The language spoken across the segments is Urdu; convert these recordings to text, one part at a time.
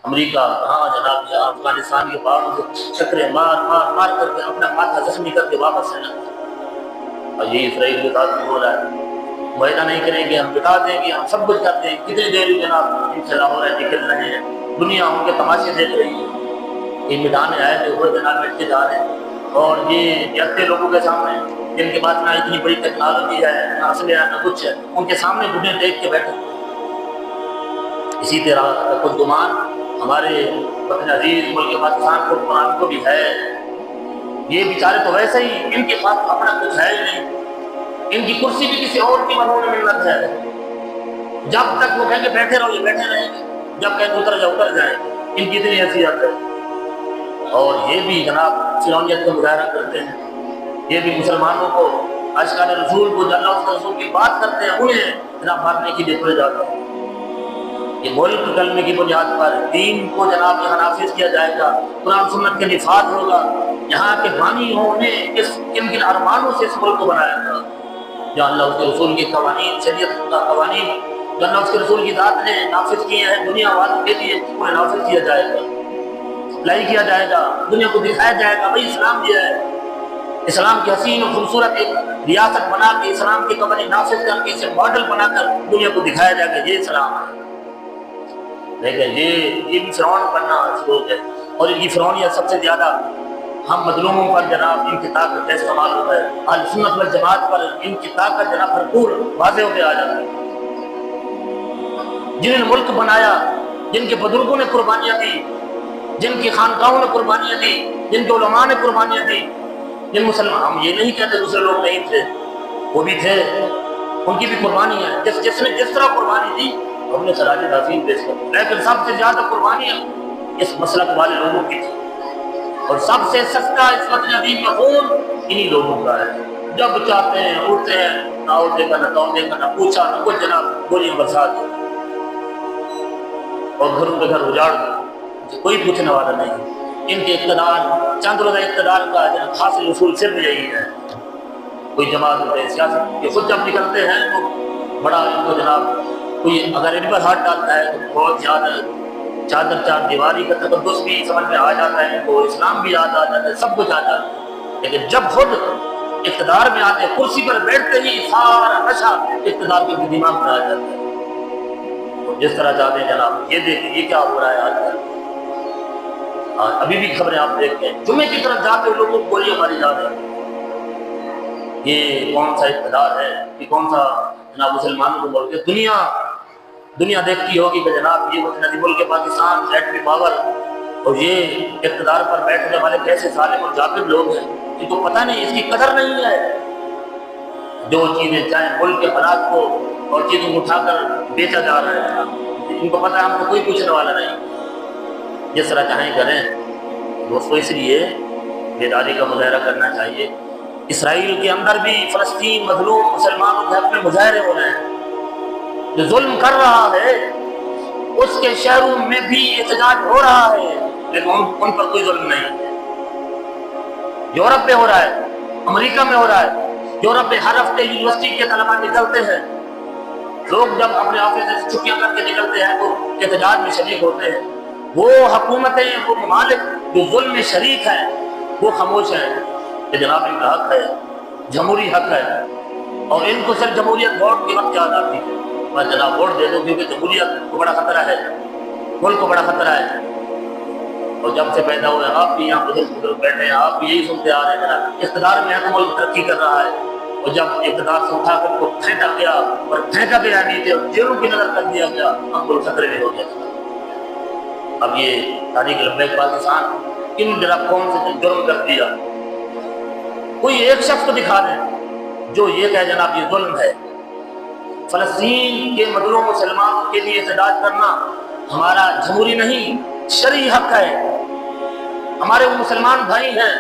امریکہ کہاں جناب یا افغانستان کے پہاڑوں سے چکرے مار مار مار کر کے اپنا ماتھا زخمی کر کے واپس آنا، اور یہ اسرائیل کے ساتھ بھی ہو رہا ہے۔ معاہدہ نہیں کریں گے، ہم بٹھا دیں گے، ہم سب کچھ کرتے ہیں، کتنی دیر جناب انشاءاللہ ہو رہے نکل رہے ہیں، دنیا ان کے تماشے دیکھ رہی ہے، یہ مٹانے آئے تھے وہ جناب مٹتے جا رہے ہیں، اور یہ ایسے لوگوں کے سامنے جن کے پاس نہ اتنی بڑی ٹیکنالوجی ہے، نہ اسلحہ ہے، نہ کچھ ہے، ان کے سامنے گھٹنے ٹیک کے بیٹھے۔ اسی طرح کچھ گمان ہمارے وطن عزیز ملک پاکستان کو قرآن کو بھی ہے، یہ بیچارے تو ویسے ہی ان کے پاس اپنا کچھ ہے ہی نہیں، ان کی کرسی بھی کسی اور کی بنانے میں منت ہے، جب تک وہ کہیں گے بیٹھے رہو یہ بیٹھے رہیں گے، جب کہیں اتر جائے اتر جائیں، ان کی اتنی حیثیت ہے۔ اور یہ بھی جناب فرعونیت کا مظاہرہ کرتے ہیں، یہ بھی مسلمانوں کو اشکال رسول کو اللہ اس رسول کی بات کرتے ہیں انہیں جناب مارنے کے لیے کھلے جاتے ہیں۔ یہ ملک کلمے کی بنیاد پر دین کو جناب یہاں نافذ کیا جائے گا، قرآن سنت کے نفاذ ہوگا، یہاں کے بانیوں نے کن کن ارمانوں سے اس ملک کو بنایا تھا، جو اللہ اس کے رسول کی قوانین، شریعت کا قوانین جو اللہ اس کے رسول کی ذات نے نافذ کیے ہیں دنیا والوں کے لیے، انہیں نافذ کیا جائے گا، اپلائی کیا جائے گا، دنیا کو دکھایا جائے گا بھائی اسلام یہ ہے۔ اسلام کی حسین اور خوبصورت ایک ریاست بنا کے اسلام کے قوانین نافذ کر کے اسے ماڈل بنا کر دنیا کو دکھایا جائے گا یہ اسلام ہے۔ لیکن یہ بھی فرعون بننا سلوک ہے، اور ان کی فرعونیت سب سے زیادہ ہم مظلوموں پر جناب ان کی طاقت کا استعمال ہوتا ہے، اہل سنت والجماعت پر ان کی طاقت جناب بھرپور واضح ہو کے آ جاتی ہے۔ جنہوں نے ملک بنایا، جن کے بزرگوں نے قربانیاں دی، جن کی خانقاہوں نے قربانیاں دی، جن کے علماء نے قربانیاں دی، جن مسلمان، ہم یہ نہیں کہتے دوسرے لوگ نہیں تھے، وہ بھی تھے، ان کی بھی قربانی ہے، جس نے جس طرح قربانی دی ہم نے خراج تحسین پیش کر، لیکن سب سے زیادہ قربانیاں اس مسلک والے لوگوں کی تھی، اور سب سے سستا اس وطن عظیم کا خون انہی لوگوں کا ہے، جب چاہتے ہیں اٹھتے ہیں، نہ اٹھے کا نہ توڑنے کا نہ پوچھا نہ کچھ، جناب گولیاں برسا دی اور گھروں کے گھر اجاڑ دی، کوئی پوچھنے والا نہیں۔ ان کے اقتدار، چند روزہ اقتدار کا جناب حاصل اصول صرف یہی ہے، کوئی جماعت ہوتے سیاست یہ خود جب نکلتے ہیں تو بڑا ان کو جناب کوئی اگر ان پر ہاتھ ڈالتا ہے تو بہت زیادہ چادر چار دیواری کا تقدس بھی سمجھ میں آ جاتا ہے، ان کو اسلام بھی یاد آ جاتا ہے، سب کچھ آ جاتا ہے، لیکن جب خود اقتدار میں آتے ہیں، کرسی پر بیٹھتے ہی سارا نشہ اقتدار کے دماغ میں آ جاتا ہے۔ جس طرح چاہتے ہیں جناب یہ دیکھیں یہ کیا ہو رہا ہے آج کل، ابھی بھی خبریں آپ دیکھتے ہیں، جمعے کی طرف جاتے ہوئے لوگوں کو گولیاں ماری جا رہی ہیں، یہ کون سا اقتدار ہے، یہ کون سا جناب مسلمانوں کو بول کے دنیا دیکھتی ہوگی کہ جناب یہ وطن ملک پاکستان ایٹمی پاور اور یہ اقتدار پر بیٹھنے والے کیسے ظالم اور جابر لوگ ہیں، ان کو پتہ نہیں، اس کی قدر نہیں ہے، جو چیزیں چاہیں ملک کے حالات کو اور چیزوں کو اٹھا کر بیچا جا رہا ہے، ان کو پتہ ہے ہم کو کوئی پوچھنے والا نہیں، جس طرح چاہیں کریں۔ دوستو اس لیے بیداری کا مظاہرہ کرنا چاہیے، اسرائیل کے اندر بھی فلسطین مظلوم مسلمانوں کے حق میں مظاہرے ہو رہے ہیں، جو ظلم کر رہا ہے اس کے شہروں میں بھی احتجاج ہو رہا ہے، لیکن ان پر کوئی ظلم نہیں، یورپ میں ہو رہا ہے، امریکہ میں ہو رہا ہے، یورپ میں ہر ہفتے یونیورسٹی کے طلباء نکلتے ہیں، لوگ جب اپنے آفس سے چھٹیاں کر کے نکلتے ہیں تو احتجاج میں شریک ہوتے ہیں، وہ حکومتیں، وہ ممالک جو ظلم میں شریک ہیں وہ خاموش ہیں کہ جناب ان کا حق ہے، جمہوری حق ہے، اور ان کو صرف جمہوریت ووٹ کے وقت یاد آتی ہے، بس جناب ووٹ دے دو کیونکہ جمہوریت کو بڑا خطرہ ہے، ملک کو بڑا خطرہ ہے، اور جب سے پیدا ہوئے آپ بھی یہاں بزرگ بیٹھے ہیں، آپ بھی یہی سنتے آ رہے ہیں جناب اقتدار میں ہے تو ملک ترقی کر رہا ہے، اور جب اقتدار سے اٹھا کر کو پھینکا گیا اور پھینکا گیا نیچے اور جیلوں کی نظر کر دیا گیا، ہم ملک خطرے میں ہو گیا۔ اب یہ تاریخ لبیک پاکستان ان جناب قوم سے جرم کر دیا، کوئی ایک شخص کو دکھا دیں جو یہ کہے جناب یہ ظلم ہے، فلسطین کے مظلوم مسلمانوں کے لیے احتجاج کرنا ہمارا جمہوری نہیں شرعی حق ہے، ہمارے وہ مسلمان بھائی ہیں،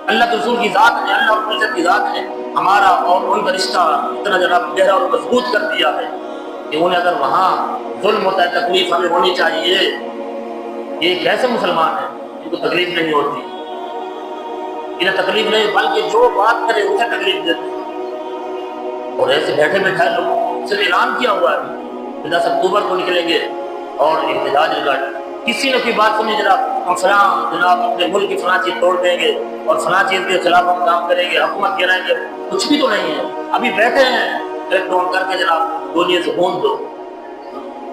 اللہ کے رسول کی ذات نے، اللہ اور عزت کی ذات نے ہمارا اور ان کا رشتہ اتنا جناب گہرا اور مضبوط کر دیا ہے کہ انہیں اگر وہاں ظلم ہوتا ہے تکلیف ہمیں ہونی چاہیے، یہ کیسے مسلمان ہیں ان کو تکلیف نہیں ہوتی، انہیں تکلیف نہیں بلکہ جو بات کرے اسے تکلیف دیتے، اور ایسے بیٹھے بیٹھائے لوگوں کو صرف اعلان کیا ہوا ہے 10 اکتوبر کو نکلیں گے اور احتجاج کا کسی نے کوئی بات سنی جناب ہم فلاں جناب اپنے ملک کی فلاں چیز توڑ دیں گے اور فلاں چیز کے خلاف ہم کام کریں گے، حکومت گرائیں گے، کچھ بھی تو نہیں ہے. ابھی بیٹھے ہیں ایک ڈون کر کے جناب گولیے سے خون دو.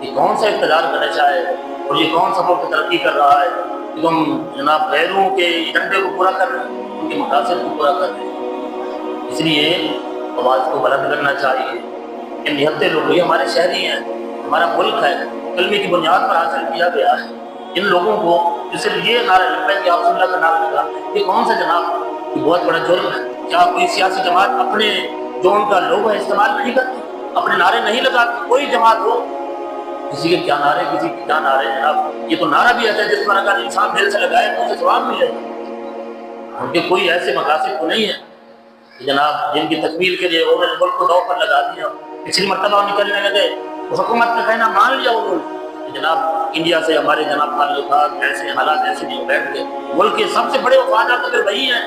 یہ کون سا اقتدار کا نشہ ہے اور یہ کون سا ملک ترقی کر رہا ہے کہ تم جناب غیروں کے ایجنڈے کو پورا کر رہے ہیں، ان کے مقاصد کو پورا کر رہے ہیں. اس لیے آواز کو بلند کرنا چاہیے. ان نہتے لوگ یہ ہمارے شہری ہیں، ہمارا ملک ہے، کلمے کی بنیاد پر حاصل کیا گیا ہے. ان لوگوں کو صرف یہ نعرہ لگتا ہے کہ آپ اللہ کا نام لگا، یہ کون سا جناب یہ بہت بڑا جرم ہے. کیا کوئی سیاسی جماعت اپنے جو ان کا لوگو ہے استعمال نہیں کرتی، اپنے نعرے نہیں لگاتی؟ کوئی جماعت ہو، کسی کے کیا نعرے کسی کے کیا نعرے جناب. یہ تو نعرہ بھی ایسا ہے جس پر اگر انسان دل سے لگائے تو اسے ثواب ملے. ان کے کوئی ایسے مقاصد تو نہیں ہے کہ جناب جن کی تکمیل کے لیے انہوں نے ملک کو دو پر لگا دیا. پچھلی مرتبہ نکلنے لگے حکومت کا کہنا مان لیا انہوں نے کہ جناب انڈیا سے ہمارے جناب تعلقات ایسے حالات ایسے نہیں بیٹھ گئے. ملک کے سب سے بڑے وفادار تو پھر وہی ہیں.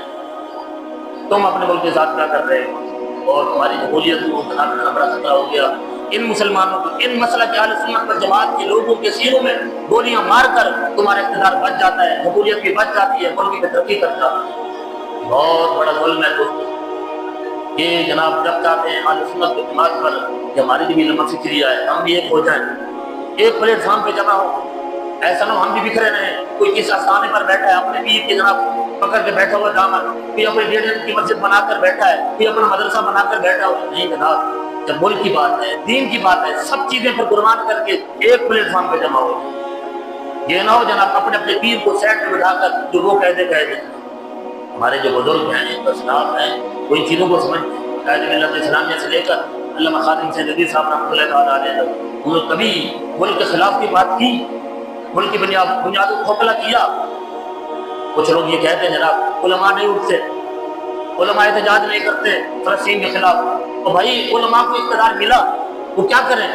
تم اپنے ملک کے ساتھ کیا کر رہے ہو اور تمہاری جمہوریت کو بڑا خطرہ ہو گیا. ان مسلمانوں کو ان مسئلہ کے اہل سنت پر جماعت کے لوگوں کے سینوں میں گولیاں مار کر تمہارا اقتدار بچ جاتا ہے، جمہوریت بھی بچ جاتی ہے، ملک کی ترقی کرتا ہے. بہت بڑا ظلم ہے دوستوں. یہ جناب جب چاہتے ہیں اہل سنت کی جماعت پر کہ ہماری بھی لمبا فکری آئے، ہم بھی ایک ہو جائیں، ایک پلیٹ فارم پہ جمع ہو. ایسا نہ ہم بھی بکھرے رہیں. کوئی کس آستانے پر بیٹھا ہے اپنے پیر کے جناب پکڑ کے بیٹھا ہوا دامن، کوئی اپنے ڈیڑھ کی مسجد بنا کر بیٹھا ہے، کوئی اپنا مدرسہ بنا کر بیٹھا ہوا. نہیں جناب، جب ملک کی بات ہے، دین کی بات ہے، سب چیزیں پر قربان کر کے ایک پلیٹ فارم پہ جمع ہو. یہ نہ ہو جناب اپنے اپنے پیر کو سائڈ پہ بٹھا کر جو وہ کہہ دے. ہمارے جو بزرگ ہیں اسلاف ہیں وہ ان چیزوں کو سمجھتے ہیں. قائد ملت اسلامیہ سے لے کر علامہ خادم سیدی صاحب رحمۃ اللہ تعالیٰ علیہ انہوں نے کبھی ملک کے خلاف کی بات کی؟ ملک کی بنیادوں کو کھوکھلا کیا؟ کچھ لوگ یہ کہتے ہیں جناب علماء نہیں اٹھتے، علماء احتجاج نہیں کرتے فلسطین کے خلاف. تو بھائی علماء کو اقتدار ملا، وہ کیا کریں؟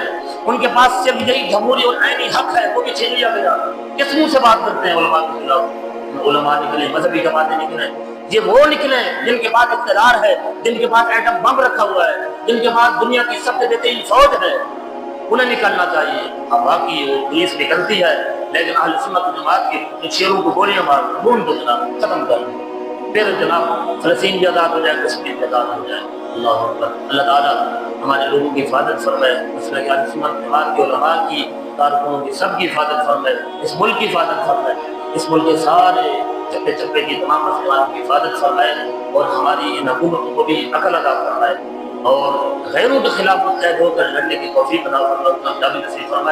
ان کے پاس صرف یہی جمہوری اور عینی حق ہے، وہ بھی چھین لیا گیا. کس منہ سے بات کرتے ہیں علماء کے خلاف؟ علماء نکلے، مذہبی جماعتیں نکلے، یہ وہ نکلے جن کے پاس اقتدار ہے، جن کے پاس ایٹم بم رکھا ہوا ہے، جن کے پاس دنیا کی سب سے بہترین فوج ہے. انہیں نکلنا چاہیے. اب باقی وہ پولیس نکلتی ہے لیکن اہل سنت و جماعت کے شیروں کو گولیاں مار خون دو جناب، ختم کر دو. پھر جناب فلسطین بھی آزاد ہو جائے، کشمیر بھی آزاد ہو جائے. اللہ اکبر. اللہ تعالیٰ ہمارے لوگوں کی حفاظت فرمائے، مسئلہ کہ اہل سنت جماعت کے علماء کی، کارکنوں کی، سب کی حفاظت فرمائے. اس ملک کی حفاظت فرمائے، اس ملک کے سارے چپے چپے کی تمام مسلمانوں کی حفاظت فرمائے اور ہماری ان حکومتوں کو بھی عقل عطا فرمائے اور غیروں کے خلاف متحد ہو کر لڑنے کی توفیق عطا فرمائے، کامیابی نصیب فرمائے.